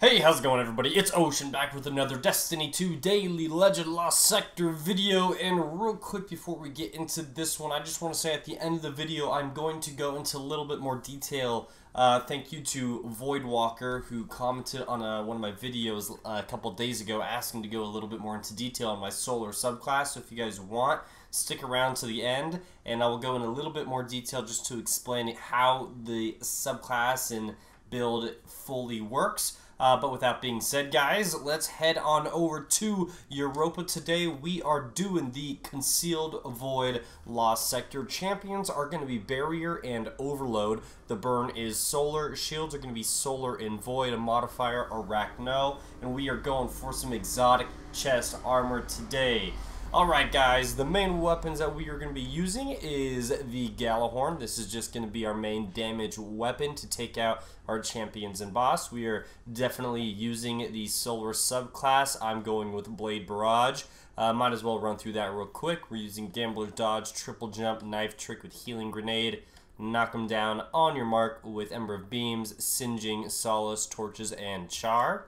Hey, how's it going, everybody? It's Ocean back with another Destiny 2 Daily Legend Lost Sector video. And real quick before we get into this one, I just want to say at the end of the video, I'm going to go into a little bit more detail. Thank you to Voidwalker, who commented on one of my videos a couple days ago, asking to go a little bit more into detail on my solar subclass. So if you guys want, stick around to the end, and I will go in a little bit more detail just to explain how the subclass and build fully works. But with that being said, guys, let's head on over to Europa today. We are doing the Concealed Void Lost Sector. Champions are going to be Barrier and Overload. The burn is Solar. Shields are going to be Solar and Void. A modifier, Arachno. And we are going for some exotic chest armor today. Alright guys, the main weapons that we are going to be using is the Galahorn. This is just going to be our main damage weapon to take out our champions and boss. We are definitely using the Solar subclass. I'm going with Blade Barrage. Might as well run through that real quick. We're using Gambler's Dodge, Triple Jump, Knife Trick with Healing Grenade. Knock them down on your mark with Ember of Beams, Singeing, Solace, Torches, and Char.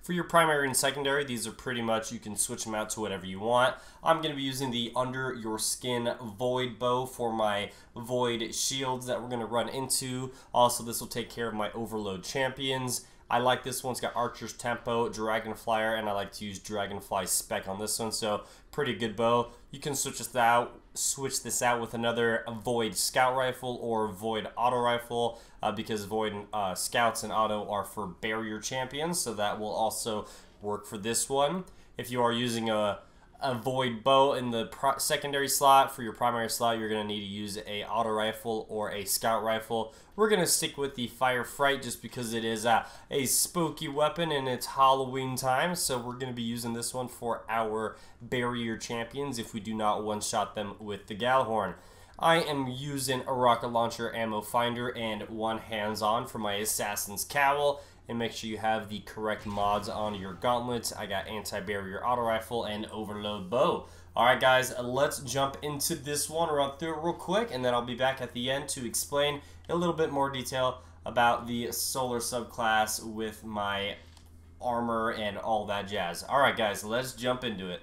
For your primary and secondary, these are pretty much, you can switch them out to whatever you want. I'm going to be using the Under Your Skin Void Bow for my Void shields that we're going to run into. Also, this will take care of my Overload champions. I like this one. It's got Archer's Tempo, Dragonflyer, and I like to use Dragonfly Spec on this one, so pretty good bow. You can switch this out with another Void Scout Rifle or Void Auto Rifle, because Void Scouts and Auto are for Barrier champions, so that will also work for this one. If you are using a Void Bow in the secondary slot, for your primary slot, you're going to need to use a Auto Rifle or a Scout Rifle. We're going to stick with the Fire Fright just because it is a spooky weapon and it's Halloween time, so we're going to be using this one for our Barrier champions if we do not one-shot them with the Galahorn. I am using a Rocket Launcher Ammo Finder and one hands-on for my Assassin's Cowl. And make sure you have the correct mods on your gauntlets. I got Anti-Barrier Auto Rifle and Overload Bow. Alright guys, let's jump into this one, run through it real quick, and then I'll be back at the end to explain a little bit more detail about the Solar subclass with my armor and all that jazz. Alright guys, let's jump into it.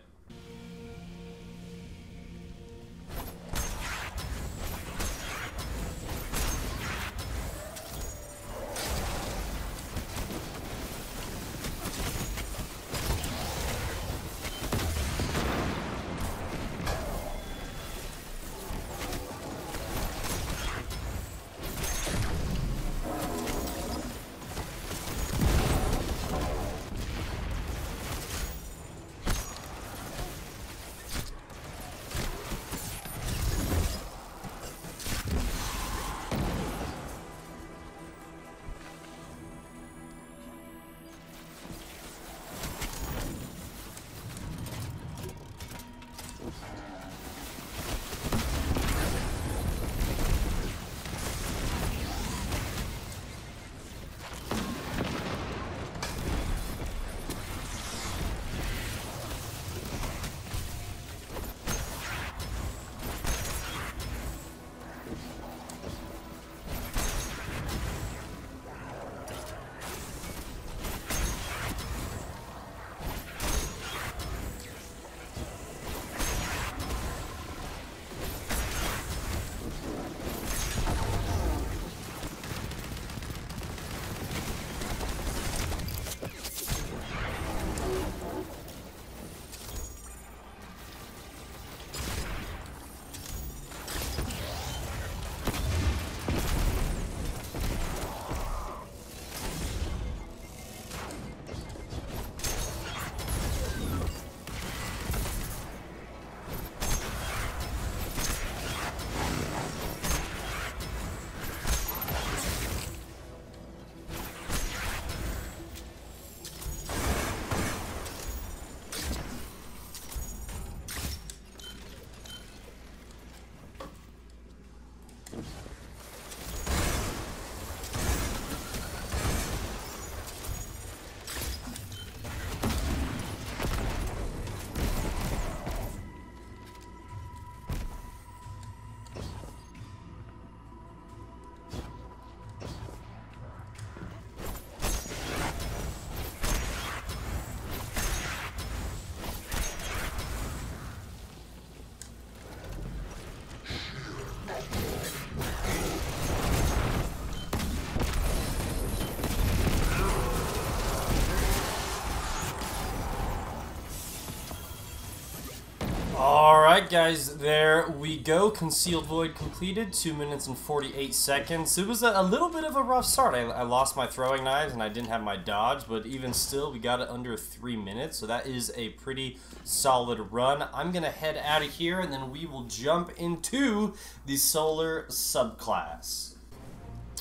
guys, there we go. Concealed Void completed, 2 minutes and 48 seconds. It was a little bit of a rough start. I lost my throwing knives and I didn't have my dodge, but even still, we got it under 3 minutes, so that is a pretty solid run. I'm going to head out of here, and then we will jump into the Solar subclass.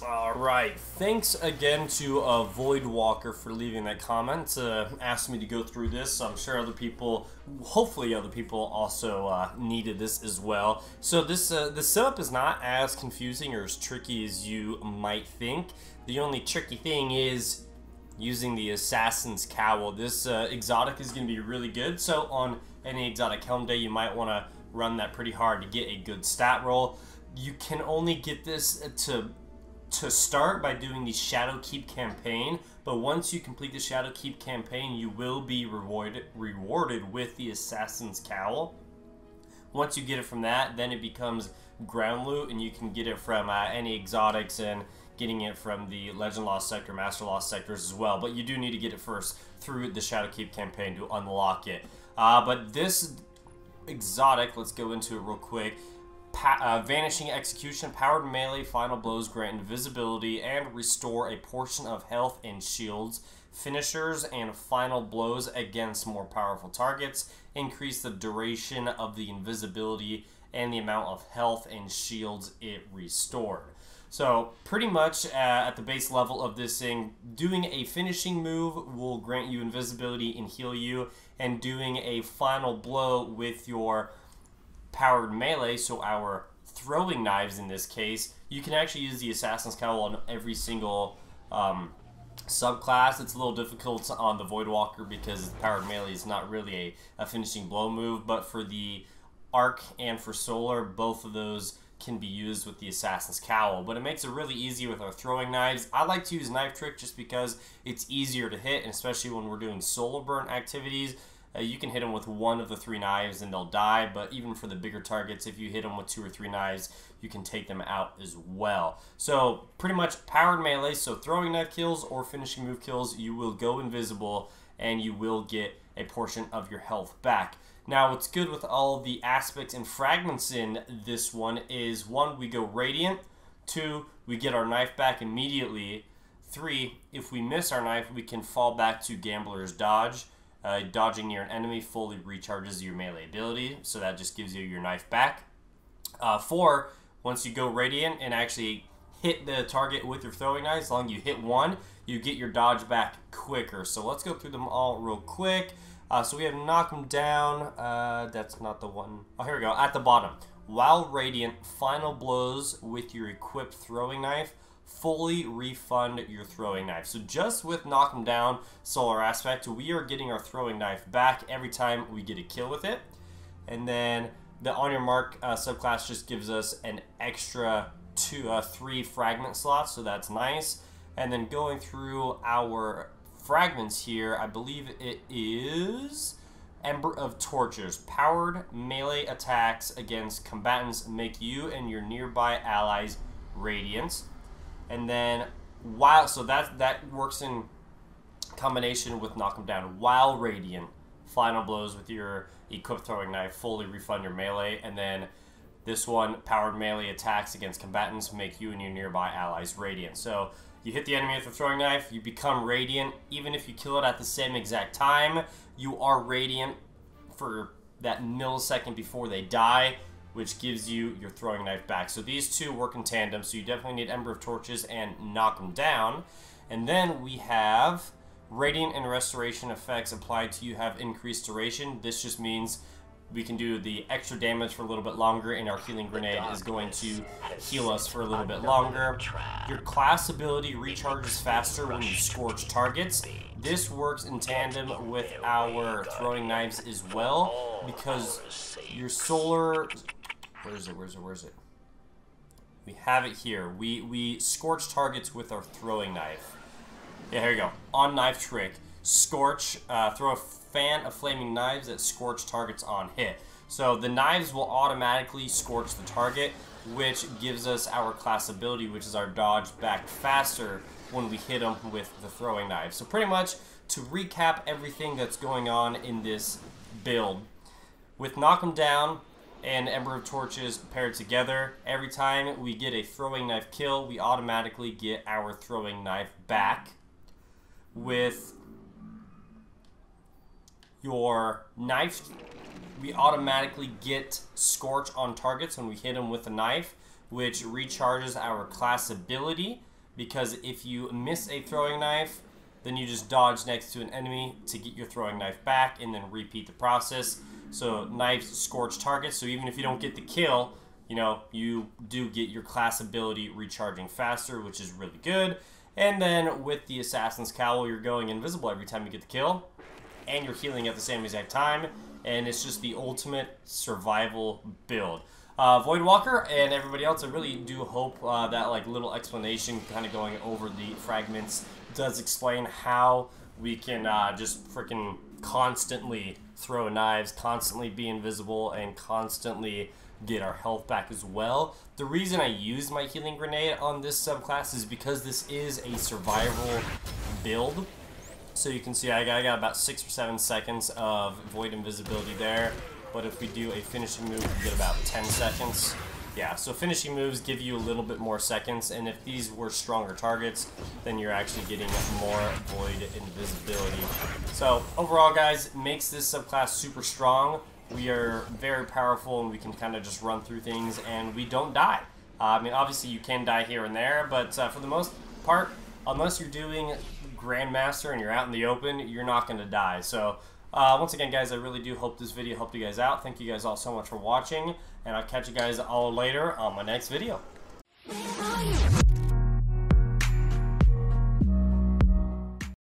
Alright, thanks again to Void Walker for leaving that comment, asked me to go through this, so I'm sure other people, hopefully other people also needed this as well. So this the setup is not as confusing or as tricky as you might think. The only tricky thing is using the Assassin's Cowl. This exotic is going to be really good, so on any exotic helm day you might want to run that pretty hard to get a good stat roll. You can only get this to start by doing the Shadow Keep campaign, but once you complete the Shadow Keep campaign, you will be rewarded with the Assassin's Cowl. Once you get it from that, then it becomes ground loot, and you can get it from any exotics and getting it from the Legend Lost Sector, Master Lost Sectors as well, but you do need to get it first through the Shadow Keep campaign to unlock it. But this exotic, let's go into it real quick. Vanishing Execution, powered melee final blows grant invisibility and restore a portion of health and shields. Finishers and final blows against more powerful targets increase the duration of the invisibility and the amount of health and shields it restored. So pretty much at the base level of this thing, doing a finishing move will grant you invisibility and heal you, and doing a final blow with your powered melee, so our throwing knives in this case, you can actually use the Assassin's Cowl on every single subclass. It's a little difficult on the Void Walker because powered melee is not really a finishing blow move, but for the Arc and for Solar, both of those can be used with the Assassin's Cowl, but it makes it really easy with our throwing knives. I like to use Knife Trick just because it's easier to hit, and especially when we're doing solar burn activities. You can hit them with one of the 3 knives and they'll die, but even for the bigger targets, if you hit them with 2 or 3 knives, you can take them out as well. So pretty much powered melee, so throwing knife kills or finishing move kills, you will go invisible and you will get a portion of your health back. Now what's good with all the aspects and fragments in this one is 1, we go radiant, 2, we get our knife back immediately, 3, if we miss our knife, we can fall back to Gambler's Dodge. Dodging near an enemy fully recharges your melee ability, so that just gives you your knife back. 4, once you go radiant and actually hit the target with your throwing knife, as long as you hit 1, you get your dodge back quicker. So let's go through them all real quick. So we have knock them down. That's not the one. Oh, here we go. At the bottom, while radiant, final blows with your equipped throwing knife fully refund your throwing knife. So just with knock them down solar aspect, we are getting our throwing knife back every time we get a kill with it. And then the on your mark subclass just gives us an extra 3 fragment slots, so that's nice. And then going through our fragments here, I believe it is Ember of Torches. Powered melee attacks against combatants make you and your nearby allies radiant. And then so that works in combination with knock them down. While radiant, final blows with your equipped throwing knife fully refund your melee. And then this one, powered melee attacks against combatants make you and your nearby allies radiant. So you hit the enemy with the throwing knife, you become radiant. Even if you kill it at the same exact time, you are radiant for that millisecond before they die, which gives you your throwing knife back. So these two work in tandem, so you definitely need Ember of Torches and knock them down. And then we have Radiant and Restoration effects applied to you have increased duration. This just means we can do the extra damage for a little bit longer, and our healing grenade is going to heal us for a little bit longer. Your class ability recharges faster when you scorch targets. This works in tandem with our throwing knives as well, because your solar... Where is it? We have it here. We scorch targets with our throwing knife. Yeah, here you go. On Knife Trick, scorch, throw a fan of flaming knives that scorch targets on hit. So the knives will automatically scorch the target, which gives us our class ability, which is our dodge back faster when we hit them with the throwing knife. So pretty much, to recap everything that's going on in this build, with Knock 'em Down, and Ember of Torches paired together. Every time we get a throwing knife kill, we automatically get our throwing knife back. With your knife, we automatically get Scorch on targets when we hit them with a knife, which recharges our class ability, because if you miss a throwing knife, then you just dodge next to an enemy to get your throwing knife back and then repeat the process. So knives scorch targets, so even if you don't get the kill, you know, you do get your class ability recharging faster, which is really good. And then with the Assassin's Cowl, you're going invisible every time you get the kill, and you're healing at the same exact time, and it's just the ultimate survival build. Voidwalker and everybody else, I really do hope that like little explanation kind of going over the fragments does explain how we can just freaking constantly throw knives, constantly be invisible, and constantly get our health back as well. The reason I use my healing grenade on this subclass is because this is a survival build. So you can see I got about 6 or 7 seconds of void invisibility there. But if we do a finishing move, we get about 10 seconds. Yeah, so finishing moves give you a little bit more seconds, and if these were stronger targets, then you're actually getting more void invisibility. So overall, guys, makes this subclass super strong. We are very powerful, and we can kind of just run through things, and we don't die. I mean, obviously you can die here and there, but for the most part, unless you're doing Grandmaster and you're out in the open, you're not going to die. So once again, guys, I really do hope this video helped you guys out. Thank you guys all so much for watching, and I'll catch you guys all later on my next video.